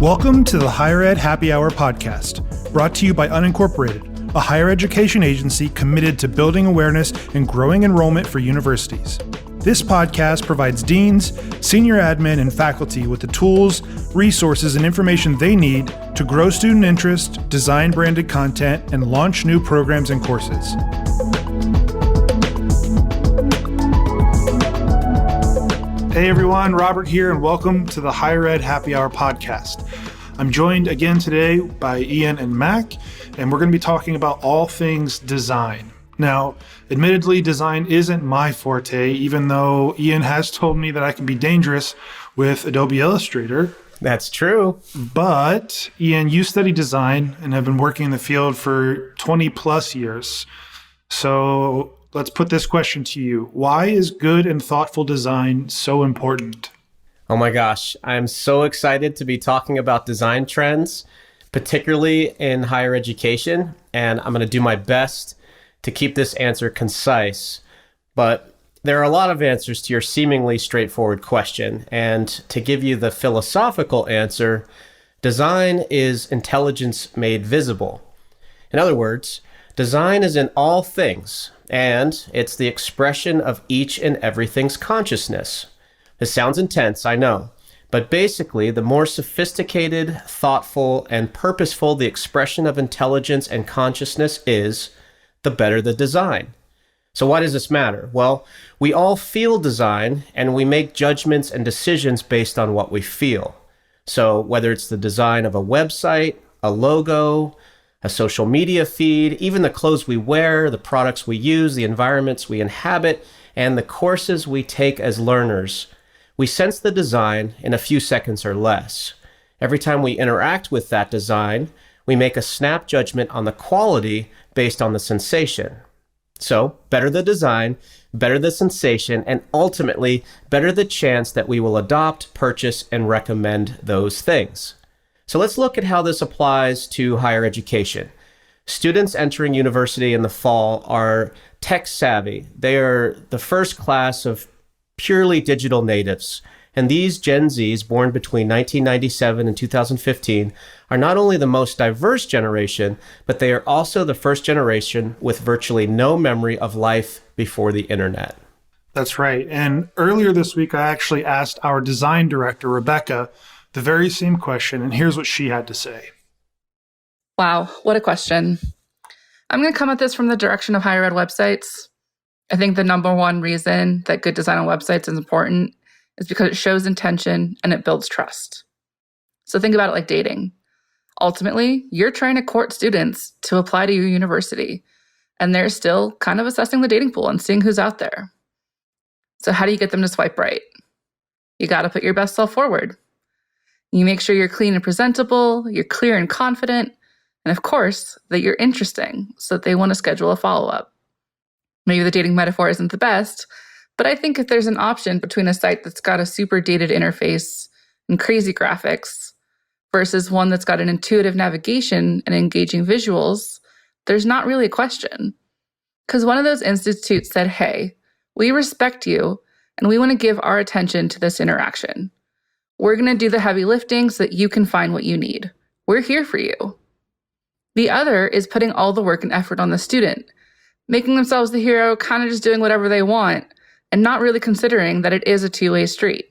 Welcome to the Higher Ed Happy Hour podcast, brought to you by Unincorporated, a higher education agency committed to building awareness and growing enrollment for universities. This podcast provides deans, senior admin, and faculty with the tools, resources, and information they need to grow student interest, design branded content, and launch new programs and courses. Hey everyone, Robert here, and welcome to the Higher Ed Happy Hour podcast. I'm joined again today by Ian and Mac, and we're going to be talking about all things design. Now, admittedly, design isn't my forte, even though Ian has told me that I can be dangerous with Adobe Illustrator. That's true. But Ian, you study design and have been working in the field for 20 plus years. So let's put this question to you. Why is good and thoughtful design so important? Oh my gosh, I'm so excited to be talking about design trends, particularly in higher education, and I'm going to do my best to keep this answer concise. But there are a lot of answers to your seemingly straightforward question, and to give you the philosophical answer, design is intelligence made visible. In other words, design is in all things, and it's the expression of each and everything's consciousness. This sounds intense, I know, but basically, the more sophisticated, thoughtful, and purposeful the expression of intelligence and consciousness is, the better the design. So why does this matter? Well, we all feel design, and we make judgments and decisions based on what we feel. So whether it's the design of a website, a logo, a social media feed, even the clothes we wear, the products we use, the environments we inhabit, and the courses we take as learners, we sense the design in a few seconds or less. Every time we interact with that design, we make a snap judgment on the quality based on the sensation. So, better the design, better the sensation, and ultimately, better the chance that we will adopt, purchase, and recommend those things. So let's look at how this applies to higher education. Students entering university in the fall are tech savvy. They are the first class of purely digital natives. And these Gen Zs born between 1997 and 2015 are not only the most diverse generation, but they are also the first generation with virtually no memory of life before the internet. That's right. And earlier this week, I actually asked our design director, Rebecca, the very same question, and here's what she had to say. Wow, what a question. I'm going to come at this from the direction of higher ed websites. I think the number one reason that good design on websites is important is because it shows intention and it builds trust. So think about it like dating. Ultimately, you're trying to court students to apply to your university, and they're still kind of assessing the dating pool and seeing who's out there. So how do you get them to swipe right? You got to put your best self forward. You make sure you're clean and presentable, you're clear and confident, and of course, that you're interesting so that they want to schedule a follow-up. Maybe the dating metaphor isn't the best, but I think if there's an option between a site that's got a super dated interface and crazy graphics versus one that's got an intuitive navigation and engaging visuals, there's not really a question. Because one of those institutes said, hey, we respect you and we want to give our attention to this interaction. We're going to do the heavy lifting so that you can find what you need. We're here for you. The other is putting all the work and effort on the student, making themselves the hero, kind of just doing whatever they want, and not really considering that it is a two-way street.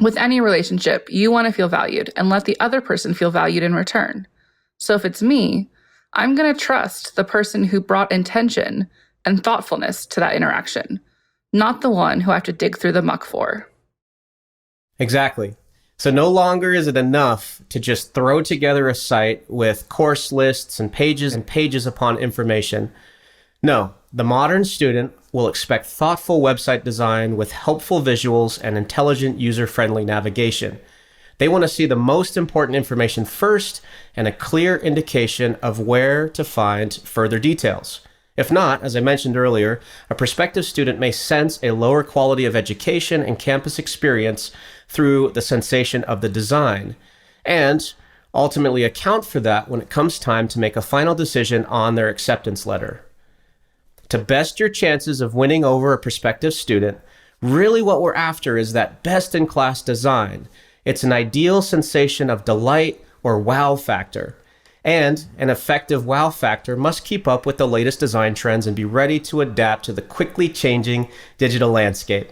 With any relationship, you want to feel valued and let the other person feel valued in return. So if it's me, I'm going to trust the person who brought intention and thoughtfulness to that interaction, not the one who I have to dig through the muck for. Exactly. So no longer is it enough to just throw together a site with course lists and pages upon information. No, the modern student will expect thoughtful website design with helpful visuals and intelligent user-friendly navigation. They want to see the most important information first and a clear indication of where to find further details. If not, as I mentioned earlier, a prospective student may sense a lower quality of education and campus experience through the sensation of the design, and ultimately account for that when it comes time to make a final decision on their acceptance letter. To best your chances of winning over a prospective student, really what we're after is that best-in-class design. It's an ideal sensation of delight or wow factor. And an effective wow factor must keep up with the latest design trends and be ready to adapt to the quickly changing digital landscape.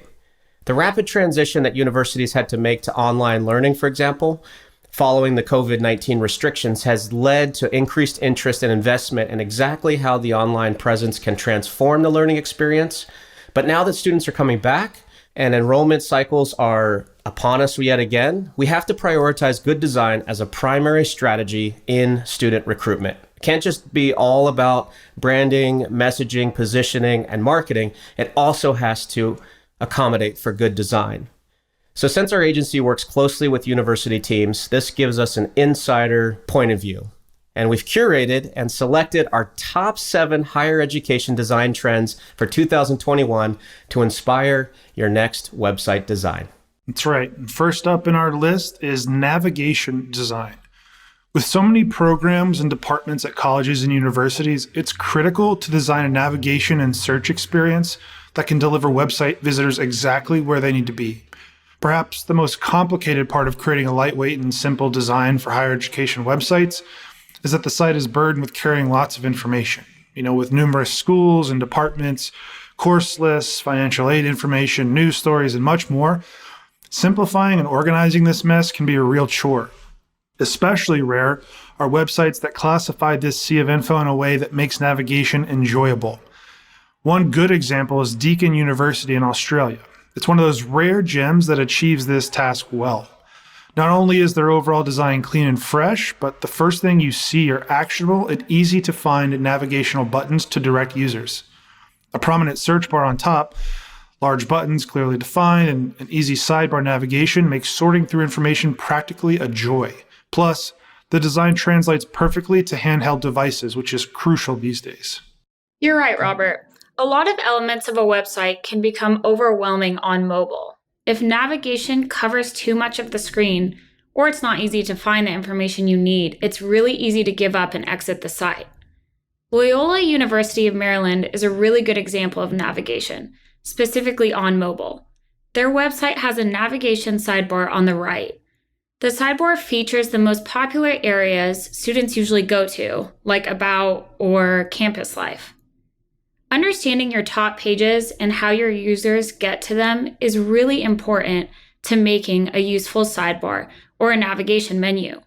The rapid transition that universities had to make to online learning, for example, following the COVID-19 restrictions, has led to increased interest and investment in exactly how the online presence can transform the learning experience. But now that students are coming back and enrollment cycles are upon us yet again, we have to prioritize good design as a primary strategy in student recruitment. It can't just be all about branding, messaging, positioning, and marketing. It also has to accommodate for good design. So since our agency works closely with university teams, this gives us an insider point of view. And we've curated and selected our top 7 higher education design trends for 2021 to inspire your next website design. That's right. First up in our list is navigation design. With so many programs and departments at colleges and universities, it's critical to design a navigation and search experience that can deliver website visitors exactly where they need to be. Perhaps the most complicated part of creating a lightweight and simple design for higher education websites is that the site is burdened with carrying lots of information, with numerous schools and departments, course lists, financial aid information, news stories, and much more. Simplifying and organizing this mess can be a real chore. Especially rare are websites that classify this sea of info in a way that makes navigation enjoyable. One good example is Deakin University in Australia. It's one of those rare gems that achieves this task well. Not only is their overall design clean and fresh, but the first thing you see are actionable and easy to find navigational buttons to direct users. A prominent search bar on top, large buttons clearly defined, and an easy sidebar navigation makes sorting through information practically a joy. Plus, the design translates perfectly to handheld devices, which is crucial these days. You're right, Robert. A lot of elements of a website can become overwhelming on mobile. If navigation covers too much of the screen, or it's not easy to find the information you need, it's really easy to give up and exit the site. Loyola University of Maryland is a really good example of navigation, specifically on mobile. Their website has a navigation sidebar on the right. The sidebar features the most popular areas students usually go to, like About or Campus Life. Understanding your top pages and how your users get to them is really important to making a useful sidebar or a navigation menu.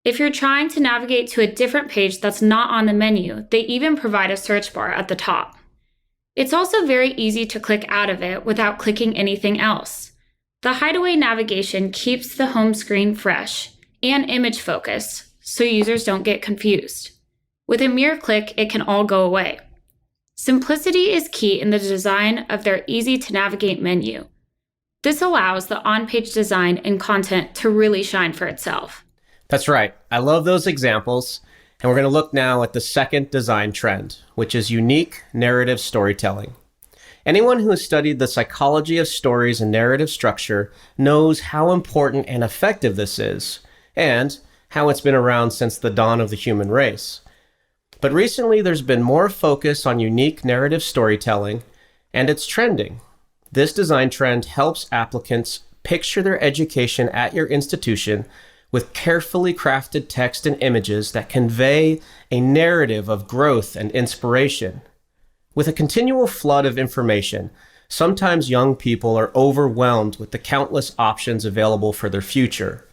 If you're trying to navigate to a different page that's not on the menu, they even provide a search bar at the top. It's also very easy to click out of it without clicking anything else. The hideaway navigation keeps the home screen fresh and image focused, so users don't get confused. With a mere click, it can all go away. Simplicity is key in the design of their easy-to-navigate menu. This allows the on-page design and content to really shine for itself. That's right. I love those examples. And we're going to look now at the second design trend, which is unique narrative storytelling. Anyone who has studied the psychology of stories and narrative structure knows how important and effective this is, and how it's been around since the dawn of the human race. But recently, there's been more focus on unique narrative storytelling, and it's trending. This design trend helps applicants picture their education at your institution with carefully crafted text and images that convey a narrative of growth and inspiration. With a continual flood of information, sometimes young people are overwhelmed with the countless options available for their future.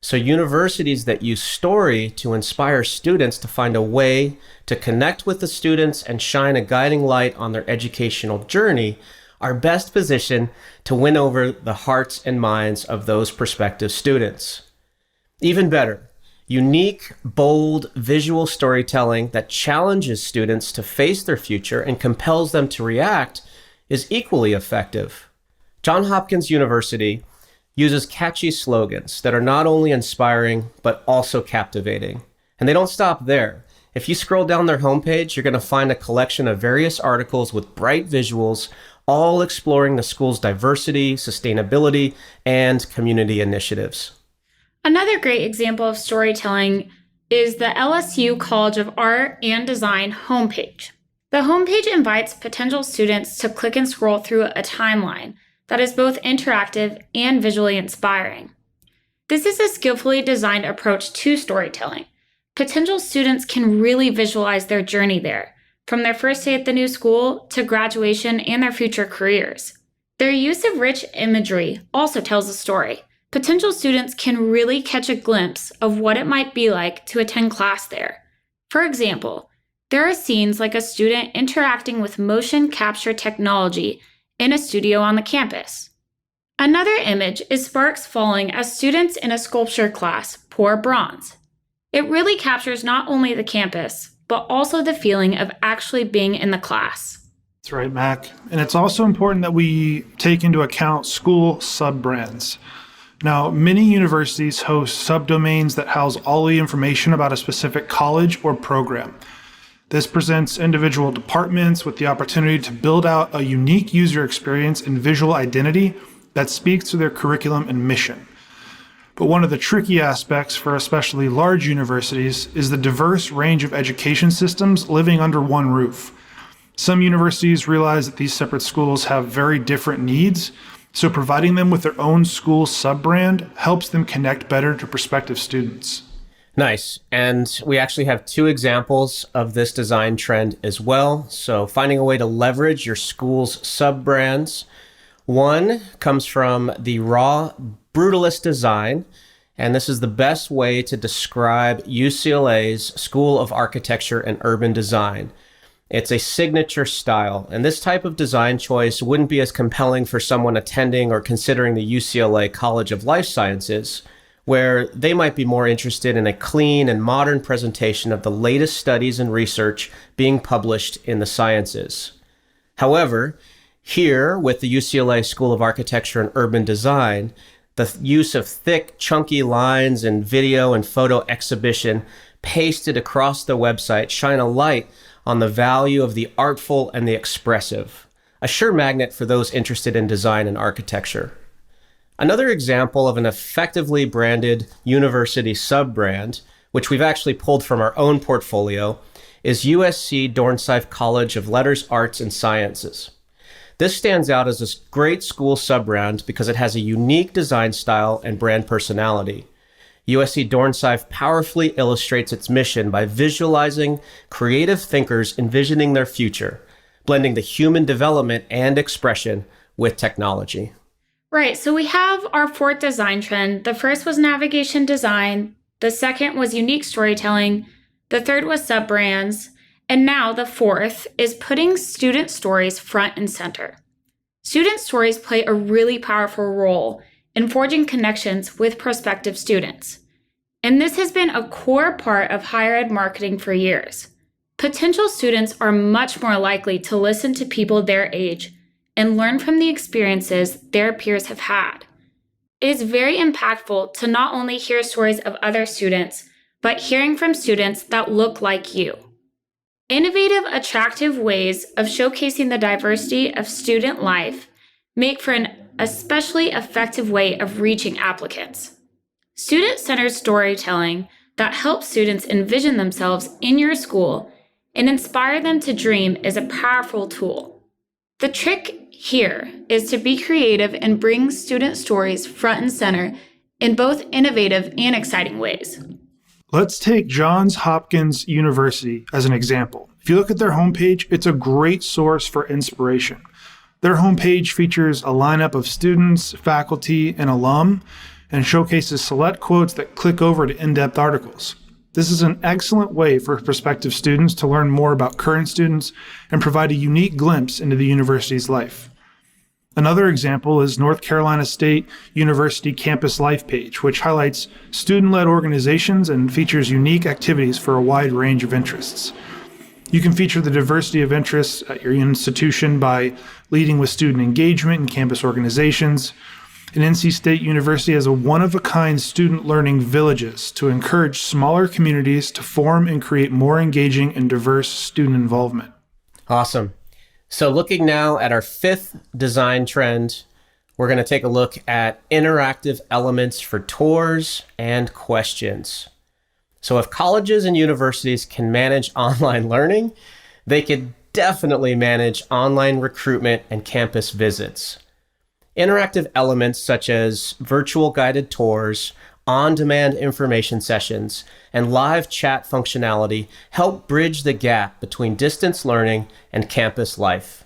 So universities that use story to inspire students to find a way to connect with the students and shine a guiding light on their educational journey are best positioned to win over the hearts and minds of those prospective students. Even better, unique, bold, visual storytelling that challenges students to face their future and compels them to react is equally effective. Johns Hopkins University uses catchy slogans that are not only inspiring, but also captivating. And they don't stop there. If you scroll down their homepage, you're going to find a collection of various articles with bright visuals, all exploring the school's diversity, sustainability, and community initiatives. Another great example of storytelling is the LSU College of Art and Design homepage. The homepage invites potential students to click and scroll through a timeline that is both interactive and visually inspiring. This is a skillfully designed approach to storytelling. Potential students can really visualize their journey there, from their first day at the new school to graduation and their future careers. Their use of rich imagery also tells a story. Potential students can really catch a glimpse of what it might be like to attend class there. For example, there are scenes like a student interacting with motion capture technology in a studio on the campus. Another image is sparks falling as students in a sculpture class pour bronze. It really captures not only the campus, but also the feeling of actually being in the class. That's right, Mac. And it's also important that we take into account school sub-brands. Now, many universities host subdomains that house all the information about a specific college or program. This presents individual departments with the opportunity to build out a unique user experience and visual identity that speaks to their curriculum and mission. But one of the tricky aspects for especially large universities is the diverse range of education systems living under one roof. Some universities realize that these separate schools have very different needs, so providing them with their own school sub-brand helps them connect better to prospective students. Nice. And we actually have 2 examples of this design trend as well. So finding a way to leverage your school's sub-brands. One comes from the Raw Brutalist design, and this is the best way to describe UCLA's School of Architecture and Urban Design. It's a signature style, and this type of design choice wouldn't be as compelling for someone attending or considering the UCLA College of Life Sciences, where they might be more interested in a clean and modern presentation of the latest studies and research being published in the sciences. However, here, with the UCLA School of Architecture and Urban Design, the use of thick, chunky lines and video and photo exhibition pasted across the website shine a light on the value of the artful and the expressive, a sure magnet for those interested in design and architecture. Another example of an effectively branded university sub-brand, which we've actually pulled from our own portfolio, is USC Dornsife College of Letters, Arts, and Sciences. This stands out as a great school sub-brand because it has a unique design style and brand personality. USC Dornsife powerfully illustrates its mission by visualizing creative thinkers envisioning their future, blending the human development and expression with technology. Right, so we have our 4th design trend. The first was navigation design. The second was unique storytelling. The third was sub-brands. And now the 4th is putting student stories front and center. Student stories play a really powerful role in forging connections with prospective students. And this has been a core part of higher ed marketing for years. Potential students are much more likely to listen to people their age and learn from the experiences their peers have had. It is very impactful to not only hear stories of other students, but hearing from students that look like you. Innovative, attractive ways of showcasing the diversity of student life make for an especially effective way of reaching applicants. Student-centered storytelling that helps students envision themselves in your school and inspire them to dream is a powerful tool. The trick here is to be creative and bring student stories front and center in both innovative and exciting ways. Let's take Johns Hopkins University as an example. If you look at their homepage, it's a great source for inspiration. Their homepage features a lineup of students, faculty, and alum, and showcases select quotes that click over to in-depth articles. This is an excellent way for prospective students to learn more about current students and provide a unique glimpse into the university's life. Another example is North Carolina State University Campus Life page, which highlights student-led organizations and features unique activities for a wide range of interests. You can feature the diversity of interests at your institution by leading with student engagement in campus organizations. And NC State University has a one-of-a-kind student learning villages to encourage smaller communities to form and create more engaging and diverse student involvement. Awesome. So looking now at our 5th design trend, we're going to take a look at interactive elements for tours and questions. So if colleges and universities can manage online learning, they could definitely manage online recruitment and campus visits. Interactive elements such as virtual guided tours, on-demand information sessions, and live chat functionality help bridge the gap between distance learning and campus life.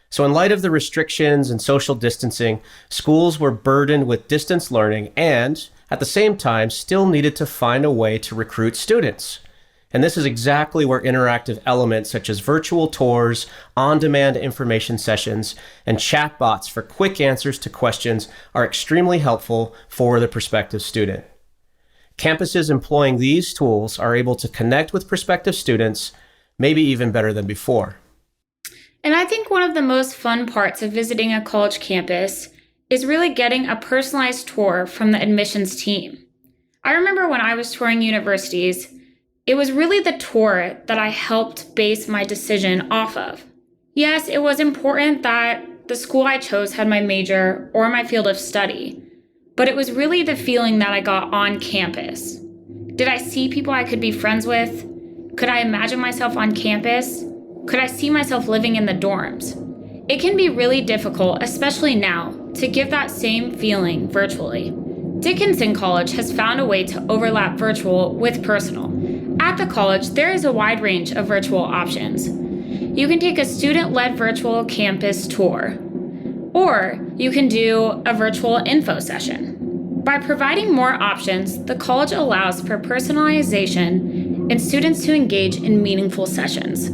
So in light of the restrictions and social distancing, schools were burdened with distance learning and, at the same time, still needed to find a way to recruit students. And this is exactly where interactive elements such as virtual tours, on-demand information sessions, and chatbots for quick answers to questions are extremely helpful for the prospective student. Campuses employing these tools are able to connect with prospective students, maybe even better than before. And I think one of the most fun parts of visiting a college campus is really getting a personalized tour from the admissions team. I remember when I was touring universities, it was really the tour that I helped base my decision off of. Yes, it was important that the school I chose had my major or my field of study, but it was really the feeling that I got on campus. Did I see people I could be friends with? Could I imagine myself on campus? Could I see myself living in the dorms? It can be really difficult, especially now, to give that same feeling virtually. Dickinson College has found a way to overlap virtual with personal. At the college, there is a wide range of virtual options. You can take a student-led virtual campus tour, or you can do a virtual info session. By providing more options, the college allows for personalization and students to engage in meaningful sessions.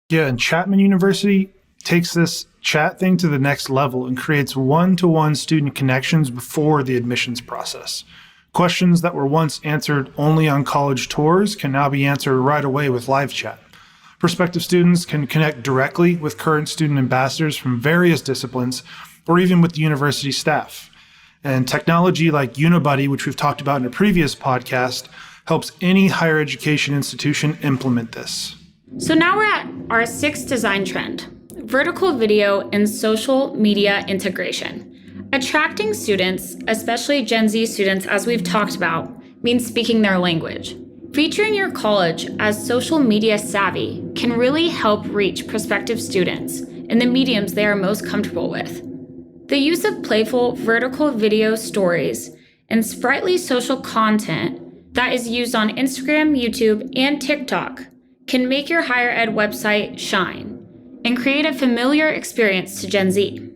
Yeah, and Chapman University takes this chat thing to the next level and creates one-to-one student connections before the admissions process. Questions that were once answered only on college tours can now be answered right away with live chat. Prospective students can connect directly with current student ambassadors from various disciplines, or even with the university staff. And technology like Unibuddy, which we've talked about in a previous podcast, helps any higher education institution implement this. So now we're at our sixth design trend, vertical video and social media integration. Attracting students, especially Gen Z students, as we've talked about, means speaking their language. Featuring your college as social media savvy can really help reach prospective students in the mediums they are most comfortable with. The use of playful vertical video stories and sprightly social content that is used on Instagram, YouTube, and TikTok can make your higher ed website shine and create a familiar experience to Gen Z.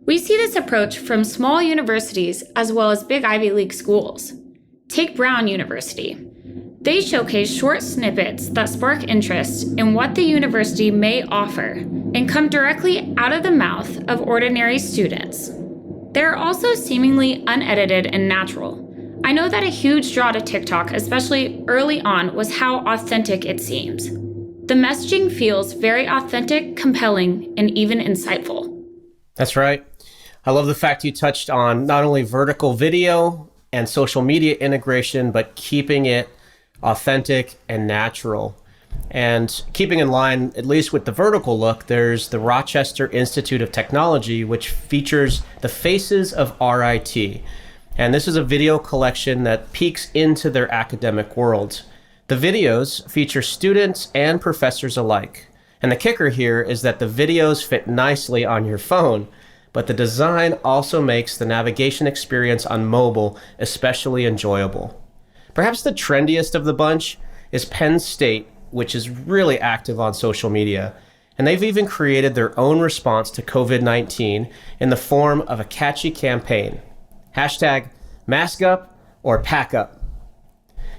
We see this approach from small universities as well as big Ivy League schools. Take Brown University. They showcase short snippets that spark interest in what the university may offer and come directly out of the mouth of ordinary students. They're also seemingly unedited and natural. I know that a huge draw to TikTok, especially early on, was how authentic it seems. The messaging feels very authentic, compelling, and even insightful. That's right. I love the fact you touched on not only vertical video and social media integration, but keeping it authentic and natural. And keeping in line, at least with the vertical look, there's the Rochester Institute of Technology, which features the Faces of RIT. And this is a video collection that peeks into their academic world. The videos feature students and professors alike. And the kicker here is that the videos fit nicely on your phone, but the design also makes the navigation experience on mobile especially enjoyable. Perhaps the trendiest of the bunch is Penn State, which is really active on social media. And they've even created their own response to COVID-19 in the form of a catchy campaign. Hashtag mask up or pack up.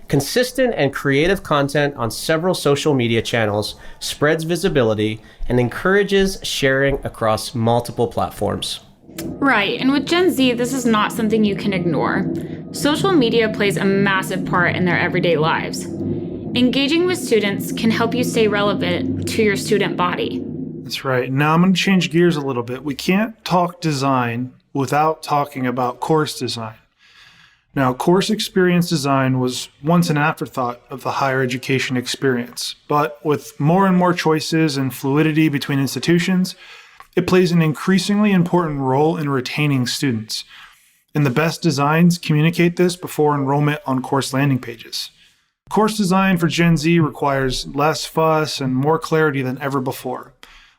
Consistent and creative content on several social media channels spreads visibility and encourages sharing across multiple platforms. Right, and with Gen Z, this is not something you can ignore. Social media plays a massive part in their everyday lives. Engaging with students can help you stay relevant to your student body. That's right. Now I'm going to change gears a little bit. We can't talk design without talking about course design. Now, course experience design was once an afterthought of the higher education experience, but with more and more choices and fluidity between institutions, it plays an increasingly important role in retaining students. And the best designs communicate this before enrollment on course landing pages. Course design for Gen Z requires less fuss and more clarity than ever before.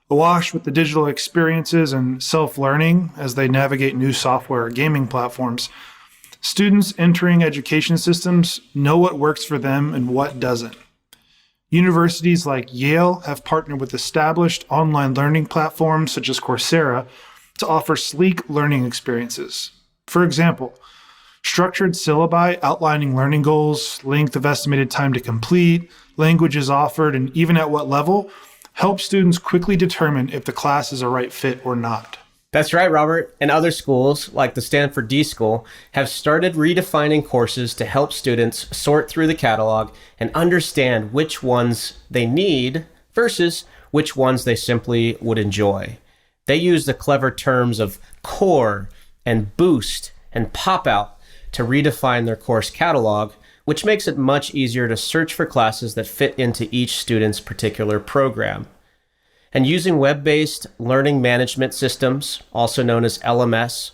Awash with the digital experiences and self-learning as they navigate new software or gaming platforms, Students entering education systems know what works for them and what doesn't. Universities like Yale have partnered with established online learning platforms such as Coursera to offer sleek learning experiences. For example, structured syllabi outlining learning goals, length of estimated time to complete, languages offered, and even at what level help students quickly determine if the class is a right fit or not. That's right, Robert. And other schools, like the Stanford D School, have started redefining courses to help students sort through the catalog and understand which ones they need versus which ones they simply would enjoy. They use the clever terms of core and boost and pop out to redefine their course catalog, which makes it much easier to search for classes that fit into each student's particular program. And using web-based learning management systems, also known as LMS,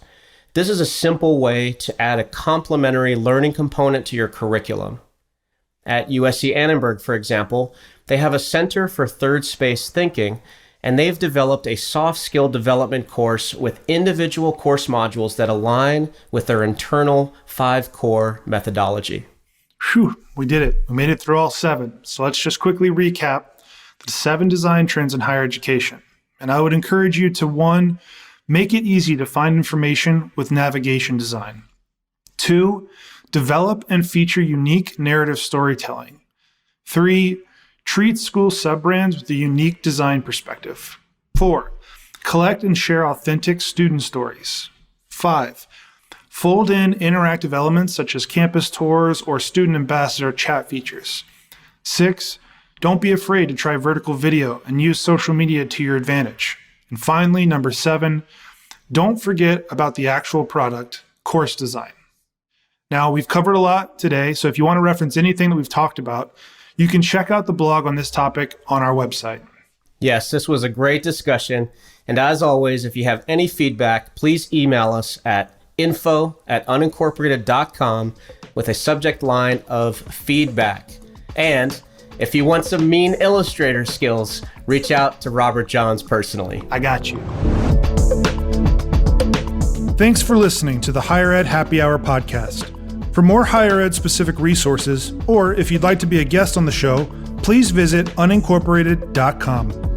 this is a simple way to add a complementary learning component to your curriculum. At USC Annenberg, for example, they have a Center for Third Space Thinking, and they've developed a soft skill development course with individual course modules that align with their internal 5-core methodology. Whew, we did it. We made it through all 7. So let's just quickly recap the 7 design trends in higher education. And I would encourage you to 1, make it easy to find information with navigation design. 2, develop and feature unique narrative storytelling. 3, treat school sub-brands with a unique design perspective. 4, collect and share authentic student stories. 5, fold in interactive elements such as campus tours or student ambassador chat features. 6, don't be afraid to try vertical video and use social media to your advantage. And finally, number 7, don't forget about the actual product, course design. Now, we've covered a lot today, so if you want to reference anything that we've talked about, you can check out the blog on this topic on our website. Yes, this was a great discussion. And as always, if you have any feedback, please email us at info@unincorporated.com with a subject line of feedback. And if you want some mean Illustrator skills, reach out to Robert Johns personally. I got you. Thanks for listening to the Higher Ed Happy Hour podcast. For more higher ed specific resources, or if you'd like to be a guest on the show, please visit unincorporated.com.